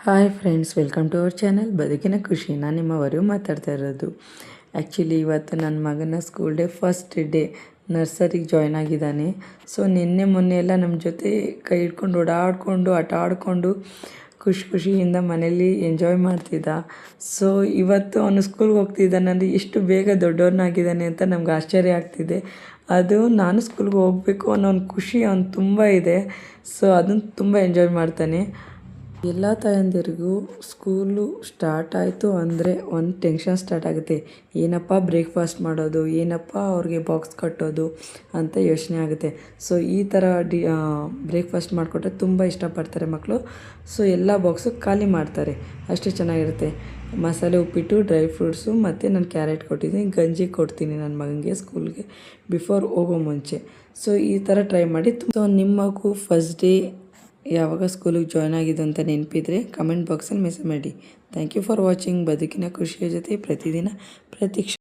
Hi friends, welcome to our channel ಬದುಕಿನ ಖುಷಿ. ನಾನು ನಿಮ್ಮವರು ಮಾತಾಡ್ತಾ ಇರೋದು. ಆ್ಯಕ್ಚುಲಿ ಇವತ್ತು ನನ್ನ ಮಗನ ಸ್ಕೂಲ್ ಡೇ ಫಸ್ಟ್ ಡೇ. ನರ್ಸರಿಗೆ ಜಾಯ್ನ್ ಆಗಿದ್ದಾನೆ. ಸೊ ನಿನ್ನೆ ಮೊನ್ನೆ ಎಲ್ಲ ನಮ್ಮ ಜೊತೆ ಕೈ ಹಿಡ್ಕೊಂಡು ಓಡಾಡಿಕೊಂಡು ಆಟ ಆಡಿಕೊಂಡು ಖುಷಿಯಿಂದ ಮನೇಲಿ ಎಂಜಾಯ್ ಮಾಡ್ತಿದ್ದ. ಸೊ ಇವತ್ತು ಅವನು ಸ್ಕೂಲ್ಗೆ ಹೋಗ್ತಿದ್ದಾನೆ ಅಂದರೆ ಎಷ್ಟು ಬೇಗ ದೊಡ್ಡವನಾಗಿದ್ದಾನೆ ಅಂತ ನಮ್ಗೆ ಆಶ್ಚರ್ಯ ಆಗ್ತಿದೆ. ಅದು ನಾನು ಸ್ಕೂಲ್ಗೆ ಹೋಗಬೇಕು ಅನ್ನೋ ಒಂದು ಖುಷಿ ಅವ್ನು ತುಂಬ ಇದೆ. ಸೊ ಅದನ್ನು ತುಂಬ ಎಂಜಾಯ್ ಮಾಡ್ತಾನೆ. ಎಲ್ಲ ತಾಯಂದಿರಿಗೂ ಸ್ಕೂಲು ಸ್ಟಾರ್ಟ್ ಆಯಿತು ಅಂದರೆ ಒಂದು ಟೆನ್ಷನ್ ಸ್ಟಾರ್ಟ್ ಆಗುತ್ತೆ. ಏನಪ್ಪ ಬ್ರೇಕ್ಫಾಸ್ಟ್ ಮಾಡೋದು, ಏನಪ್ಪ ಅವ್ರಿಗೆ ಬಾಕ್ಸ್ ಕಟ್ಟೋದು ಅಂತ ಯೋಚನೆ ಆಗುತ್ತೆ. ಸೊ ಈ ಥರ ಬ್ರೇಕ್ಫಾಸ್ಟ್ ಮಾಡಿಕೊಟ್ರೆ ತುಂಬ ಇಷ್ಟಪಡ್ತಾರೆ ಮಕ್ಕಳು. ಸೊ ಎಲ್ಲ ಬಾಕ್ಸು ಖಾಲಿ ಮಾಡ್ತಾರೆ, ಅಷ್ಟು ಚೆನ್ನಾಗಿರುತ್ತೆ. ಮಸಾಲೆ ಉಪ್ಪಿಟ್ಟು, ಡ್ರೈ ಫ್ರೂಟ್ಸು ಮತ್ತು ನಾನು ಕ್ಯಾರೆಟ್ ಕೊಟ್ಟಿದ್ದೀನಿ. ಗಂಜಿ ಕೊಡ್ತೀನಿ ನನ್ನ ಮಗನಿಗೆ ಸ್ಕೂಲ್ಗೆ ಬಿಫೋರ್ ಹೋಗೋ ಮುಂಚೆ. ಸೊ ಈ ಥರ ಟ್ರೈ ಮಾಡಿ. ಸೊ ನಿಮ್ಮ ಮಗು ಫಸ್ಟ್ ಡೇ ಯಾವಾಗ ಸ್ಕೂಲಿಗೆ ಜಾಯ್ನ್ ಆಗಿದ್ದು ಅಂತ ನೆನಪಿದ್ರೆ ಕಮೆಂಟ್ ಬಾಕ್ಸಲ್ಲಿ ಮೆಸೇಜ್ ಮಾಡಿ. Thank you for watching. ಬದುಕಿನ ಖುಷಿಯ ಜೊತೆ ಪ್ರತಿದಿನ ಪ್ರತಿ